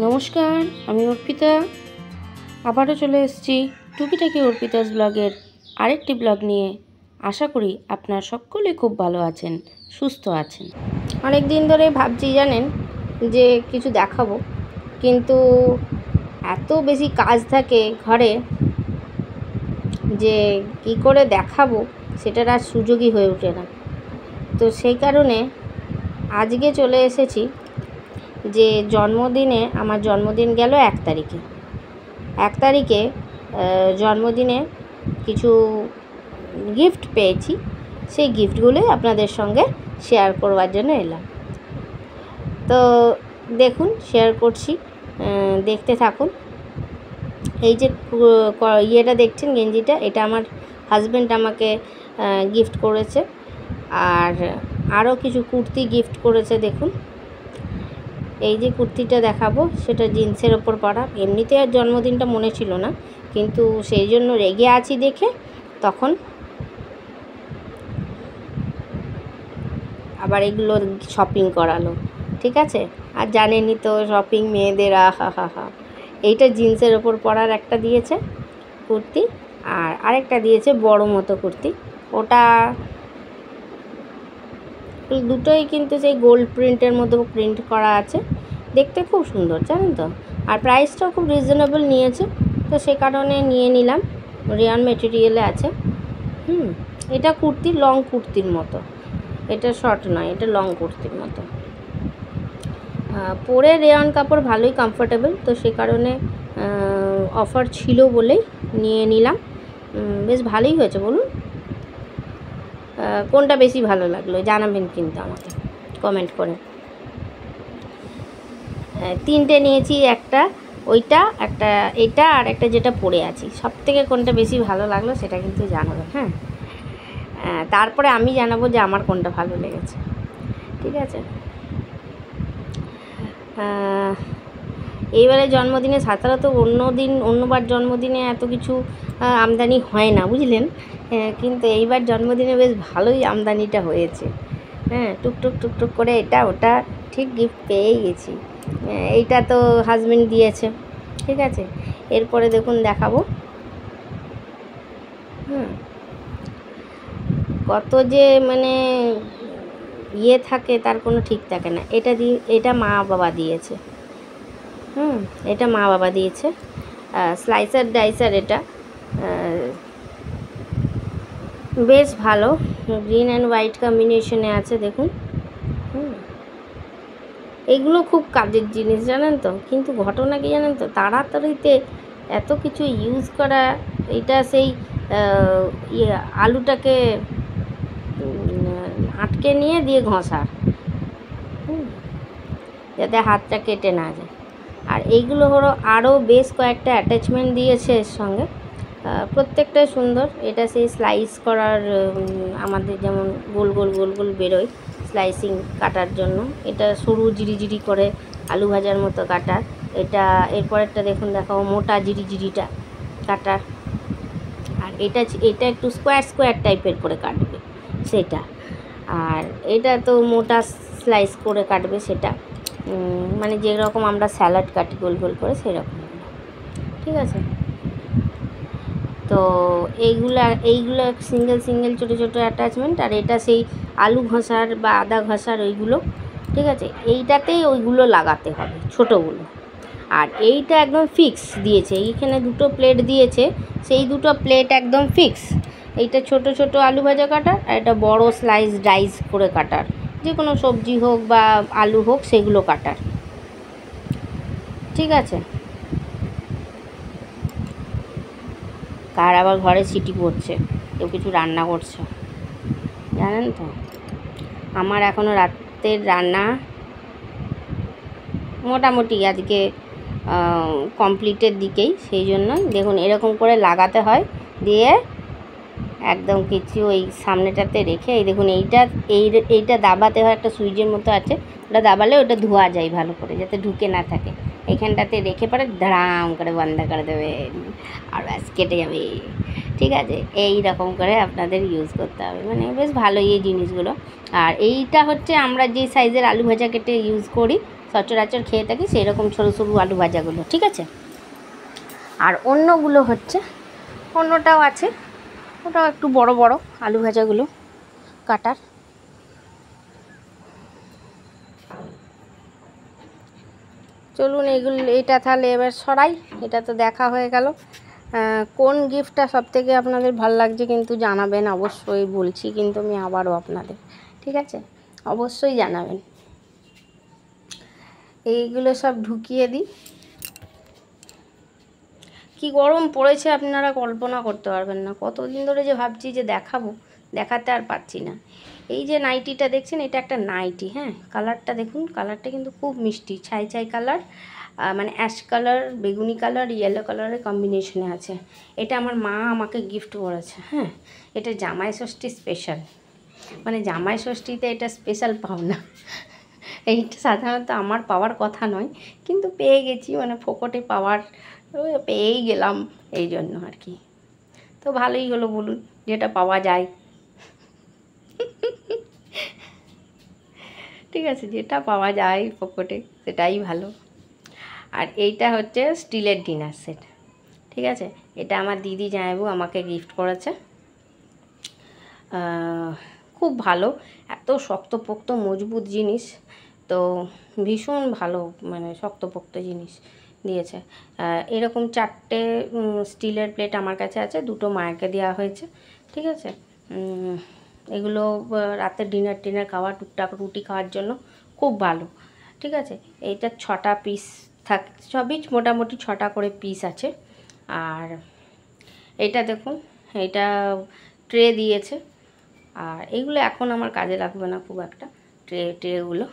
নমস্কার, আমি অর্পিতা। আবারও চলে এসেছি টুকিটাকি অর্পিতাস ব্লগের আরেকটি ব্লগ নিয়ে। আশা করি আপনারা সকলে খুব ভালো আছেন, সুস্থ আছেন। অনেক দিন ধরে ভাবছি জানেন যে কিছু দেখাবো, কিন্তু এত বেশি কাজ থাকে ঘরে যে কি করে দেখাবো সেটার আর সুযোগই হয়ে ওঠে না। তো সেই কারণে আজকে চলে এসেছি যে জন্মদিনে, আমার জন্মদিন গেল 1 তারিখে জন্মদিনে কিছু গিফট পেয়েছি। সেই গিফটগুলোই আপনাদের সঙ্গে শেয়ার করবার জন্য এলাম। তো দেখুন, শেয়ার করছি, দেখতে থাকুন। এই যে ইয়েটা দেখছেন, গেঞ্জিটা, এটা আমার হাজব্যান্ড আমাকে গিফট করেছে। আর আরও কিছু কুর্তি গিফট করেছে। দেখুন, এই যে কুর্তিটা দেখাবো সেটা জিন্সের ওপর পরা। এমনিতে আর জন্মদিনটা মনে ছিল না, কিন্তু সেই জন্য রেগে আছি দেখে তখন আবার এগুলো শপিং করালো। ঠিক আছে, আর জানেনই তো শপিং মেয়েদের আহা হা হা। এইটা জিন্সের ওপর পরার একটা দিয়েছে কুর্তি, আর আরেকটা দিয়েছে বড় মতো কুর্তি। ওটা দুটোই কিন্তু সেই গোল্ড প্রিন্টের মধ্যে প্রিন্ট করা আছে, দেখতে খুব সুন্দর জানেন তো। আর প্রাইসটাও খুব রিজনেবল নিয়েছে, তো সে কারণে নিয়ে নিলাম। রেয়ন মেটেরিয়ালে আছে। এটা কুর্তি, লং কুর্তির মতো। এটা শর্ট নয়, এটা লং কুর্তির মতো। পরে রেয়ন কাপড় ভালোই কমফোর্টেবল, তো সে কারণে অফার ছিল বলেই নিয়ে নিলাম। বেশ ভালোই হয়েছে। বলুন কোনটা বেশি ভালো লাগলো জানাবেন কিন্তু আমাকে কমেন্ট করে। 3টে নিয়েছি, একটা ওইটা, একটা এটা, আর একটা যেটা পরে আছি। সব থেকে কোনটা বেশি ভালো লাগলো সেটা কিন্তু জানাবেন। হ্যাঁ, তারপরে আমি জানাবো যে আমার কোনটা ভালো লেগেছে। ঠিক আছে। এইবারে জন্মদিনে সাধারণত অন্যবার জন্মদিনে এত কিছু আমদানি হয় না, বুঝলেন। কিন্তু এইবার জন্মদিনে বেশ ভালোই আমদানিটা হয়েছে। হ্যাঁ, টুকটুক টুকটুক করে এটা ওটা ঠিক গিফট পেয়েই গেছি। এইটা তো হাজব্যান্ড দিয়েছে। ঠিক আছে, এরপরে দেখুন দেখাবো। কত যে মানে ইয়ে থাকে তার কোনো ঠিক থাকে না। এটা মা বাবা দিয়েছে। এটা মা বাবা দিয়েছে। স্লাইসার ডাইসার, এটা বেশ ভালো, গ্রিন অ্যান্ড হোয়াইট কম্বিনেশনে আছে। দেখুন, এগুলো খুব কাজের জিনিস জানেন তো। কিন্তু ঘটনা কি জানেন তো, তাড়াতাড়িতে এত কিছু ইউজ করা। এটা সেই আলুটাকে আটকে নিয়ে দিয়ে ঘষা, যাতে হাতটা কেটে না যায়। আর এইগুলো হলো আরও বেশ কয়েকটা অ্যাটাচমেন্ট দিয়েছে এর সঙ্গে, প্রত্যেকটাই সুন্দর। এটা সেই স্লাইস করার, আমাদের যেমন গোল গোল গোল গোল বেরোয় স্লাইসিং কাটার জন্য। এটা সরু জিরি করে আলু ভাজার মতো কাটার। এটা এরপরেরটা দেখুন, দেখাবো মোটা জিরিটা কাটার। আর এটা একটু স্কোয়ার টাইপের করে কাটবে সেটা। আর এটা তো মোটা স্লাইস করে কাটবে সেটা, মানে যেরকম আমরা স্যালাড কাটি গোল গোল করে সেরকম। ঠিক আছে। তো এইগুলো সিঙ্গেল ছোটো ছোটো অ্যাটাচমেন্ট। আর এটা সেই আলু ঘষার বা আদা ঘষার ওইগুলো। ঠিক আছে, এইটাতেই ওইগুলো লাগাতে হবে ছোটোগুলো। আর এইটা একদম ফিক্স দিয়েছে, এইখানে 2টো প্লেট দিয়েছে, সেই 2টো প্লেট একদম ফিক্স। এইটা ছোট ছোট আলু ভাজা কাটার, আর এটা বড় স্লাইস ডাইস করে কাটার, যে কোনো সবজি হোক বা আলু হোক সেগুলো কাটার। ঠিক আছে। কার আবার ঘরে সিটি পড়ছে, কেউ কিছু রান্না করছে জানেন তো। আমার এখনও রাতের রান্না মোটামুটি আজকে কমপ্লিটের দিকেই। সেই জন্যই দেখুন এরকম করে লাগাতে হয়, দিয়ে একদম কিছু ওই সামনেটাতে রেখে, এই দেখুন এইটা দাবাতে হয়, একটা সুইচের মতো আছে, ওটা দাবালে ওটা ধোয়া যায় ভালো করে, যাতে ঢুকে না থাকে। এইখানটাতে রেখে পরে ধাম করে বন্ধ করে দেবে, আর ব্যাস কেটে যাবে। ঠিক আছে, এই রকম করে আপনাদের ইউজ করতে হবে, মানে বেশ ভালো এই জিনিসগুলো। আর এইটা হচ্ছে আমরা যে সাইজের আলু ভাজা কেটে ইউজ করি সচরাচর খেয়ে থাকি সেই রকম সরু সরু আলু ভাজাগুলো, ঠিক আছে। আর অন্যগুলো হচ্ছে, অন্যটাও আছে, ওটাও একটু বড় বড় আলু ভাজাগুলো কাটার। চলুন এটা তাহলে এবার সরাই। এটা তো দেখা হয়ে গেল। কোন গিফটটা সবথেকে আপনাদের ভালো লাগছে কিন্তু জানাবেন, অবশ্যই বলছি কিন্তু আমি আবারও আপনাদের, ঠিক আছে, অবশ্যই জানাবেন। এইগুলো সব ঢুকিয়ে দিই। কি গরম পড়েছে আপনারা কল্পনা করতে পারবেন না। কতদিন ধরে যে ভাবছি যে দেখাবো, দেখাতে আর পারছি না। এই যে নাইটিটা দেখছেন, এটা একটা নাইটি, হ্যাঁ, কালারটা দেখুন, কালারটা কিন্তু খুব মিষ্টি, ছাই ছাই কালার, মানে অ্যাশ কালার, বেগুনি কালার, ইয়েলো কালারের কম্বিনেশনে আছে। এটা আমার মা আমাকে গিফট করেছে, হ্যাঁ। এটা জামাই ষষ্ঠী স্পেশাল, মানে জামাই ষষ্ঠীতে এটা স্পেশাল পাওনা। এইটা সাধারণত আমার পাওয়ার কথা নয়, কিন্তু পেয়ে গেছি, মানে ফোকটে পাওয়ার, পেয়েই গেলাম এই জন্য আর কি। তো ভালোই হলো বলুন, যেটা পাওয়া যায়, ঠিক আছে, যেটা পাওয়া যায় পকেটে সেটাই ভালো। আর এইটা হচ্ছে স্টিলের ডিনার সেট, ঠিক আছে। এটা আমার দিদি জামাইবু আমাকে গিফট করেছে। খুব ভালো, এত শক্তপোক্ত মজবুত জিনিস, তো ভীষণ ভালো, মানে শক্তপোক্ত জিনিস দিয়েছে। এরকম 4টে স্টিলের প্লেট আমার কাছে আছে, 2টো মায়েরকে দেওয়া হয়েছে, ঠিক আছে। এগুলো রাতের ডিনার খাওয়া, টুকটাক রুটি খাওয়ার জন্য খুব ভালো, ঠিক আছে। এইটা 6টা পিস সবই মোটামুটি 6টা করে পিস আছে। আর এটা দেখুন, এটা ট্রে দিয়েছে। আর এইগুলো এখন আমার কাজে লাগবে না খুব একটা, ট্রেগুলো,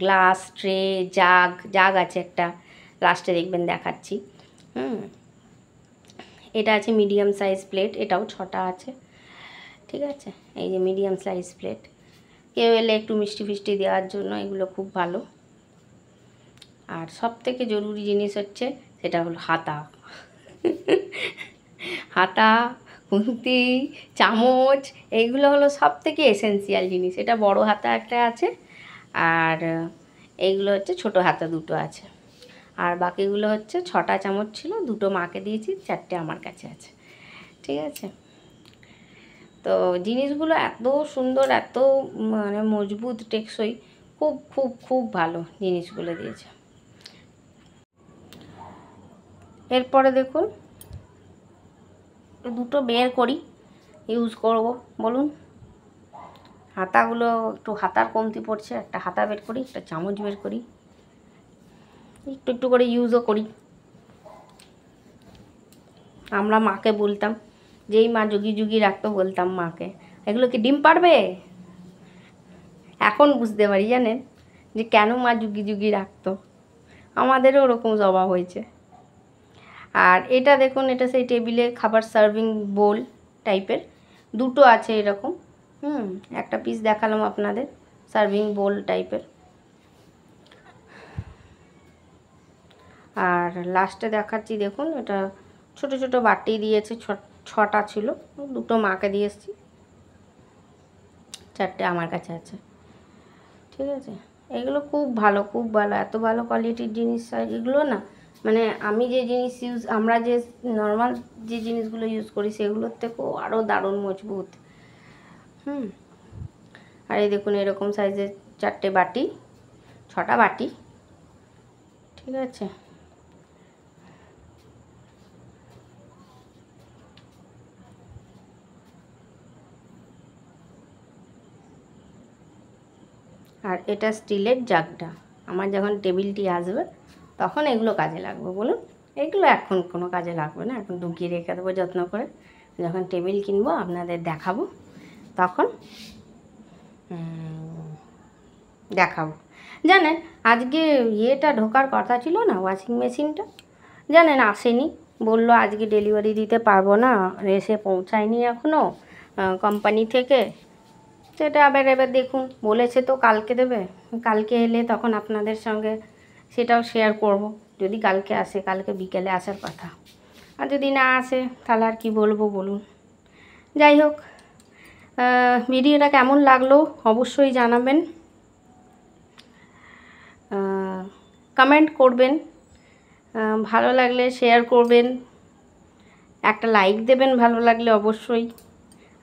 গ্লাস ট্রে, জাগ আছে একটা, লাস্টে দেখবেন দেখাচ্ছি। এটা আছে মিডিয়াম সাইজ প্লেট, এটাও 6টা আছে, ঠিক আছে। এই যে মিডিয়াম সাইজ প্লেট, কেউ এলে একটু মিষ্টি ফিষ্টি দেওয়ার জন্য এগুলো খুব ভালো। আর সবথেকে জরুরি জিনিস হচ্ছে, সেটা হলো হাতা। হাতা, খুন্তি, চামচ, এইগুলো হলো সবথেকে এসেন্সিয়াল জিনিস। এটা বড় হাতা একটা আছে, আর এইগুলো হচ্ছে ছোটো হাতা 2টো আছে। আর বাকিগুলো হচ্ছে 6টা চামচ ছিল, 2টো মাকে দিয়েছি, 4টে আমার কাছে আছে, ঠিক আছে। তো জিনিসগুলো এত সুন্দর, এত মানে মজবুত, টেকসই, খুব খুব খুব ভালো জিনিসগুলো দিয়েছে। এরপরে দেখুন, 2টো বের করি, ইউজ করব বলুন। হাতাগুলো একটু হাতার কমতি পড়ছে, একটা হাতা বের করি, একটা চামচ বের করি, একটু একটু করে ইউজও করি। আমরা মাকে বলতাম, যেই মা যুগি যুগি রাখতো, বলতাম মাকে, এগুলো কি ডিম পাড়বে? এখন বুঝতে পারি জানেন, যে কেন মা যুগি যুগি রাখতো, আমাদেরও ওরকম জবাব হয়েছে। আর এটা দেখুন, এটা সেই টেবিলে খাবার সার্ভিং বোল টাইপের, 2টো আছে এরকম, একটা পিস দেখালাম আপনাদের, সার্ভিং বোল টাইপের। আর লাস্টে দেখাচ্ছি, দেখুন, এটা ছোট ছোট বাটি দিয়েছে, 6টা ছিল, 2টো মাকে দিয়ে এসেছি, 4টে আমার কাছে আছে, ঠিক আছে। এগুলো খুব ভালো, খুব ভালো, এত ভালো কোয়ালিটির জিনিস এগুলো না, মানে আমি যে জিনিস আমরা যে নর্মাল যে জিনিসগুলো ইউজ করি সেগুলোর থেকেও আরও দারুণ মজবুত। আর এই দেখুন, এরকম সাইজের 4টে বাটি, 6টা বাটি, ঠিক আছে। আর এটা স্টিলের জাগটা, আমার যখন টেবিলটি আসবে তখন এগুলো কাজে লাগবে বলুন। এগুলো এখন কোনো কাজে লাগবে না, এখন ঢুকিয়ে রেখে দেবো যত্ন করে, যখন টেবিল কিনবো আপনাদের দেখাবো তখন দেখাবো। জানেন, আজকে ইয়েটা ঢোকার কথা ছিল না, ওয়াশিং মেশিনটা, জানেন আসেনি, বললো আজকে ডেলিভারি দিতে পারবো না, এসে পৌঁছায়নি এখনও কোম্পানি থেকে। সেটা এবার দেখুন, বলেছে তো কালকে দেবে, কালকে এলে তখন আপনাদের সঙ্গে সেটাও শেয়ার করব। যদি কালকে আসে, কালকে বিকেলে আসার কথা, আর যদি না আসে তাহলে আর কি বলবো বলুন। যাই হোক, ভিডিওটা কেমন লাগলো অবশ্যই জানাবেন। কমেন্ট করবেন, ভালো লাগলে শেয়ার করবেন, একটা লাইক দেবেন ভালো লাগলে অবশ্যই।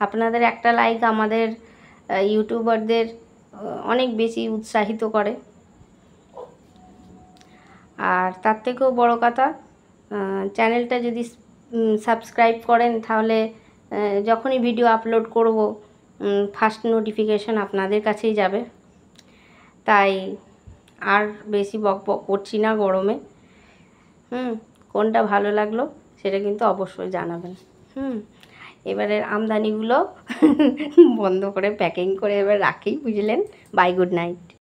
আপনাদের একটা লাইক আমাদের ইউটিউবারদের অনেক বেশি উৎসাহিত করে। আর তার থেকেও বড় কথা, চ্যানেলটা যদি সাবস্ক্রাইব করেন তাহলে যখনই ভিডিও আপলোড করব ফার্স্ট নোটিফিকেশান আপনাদের কাছেই যাবে। তাই আর বেশি বক বক করছি না গরমে। কোনটা ভালো লাগলো সেটা কিন্তু অবশ্যই জানাবেন। এবারের আমদানিগুলো বন্ধ করে প্যাকিং করে এবার রাখি, বুঝলেন। Bye, good night.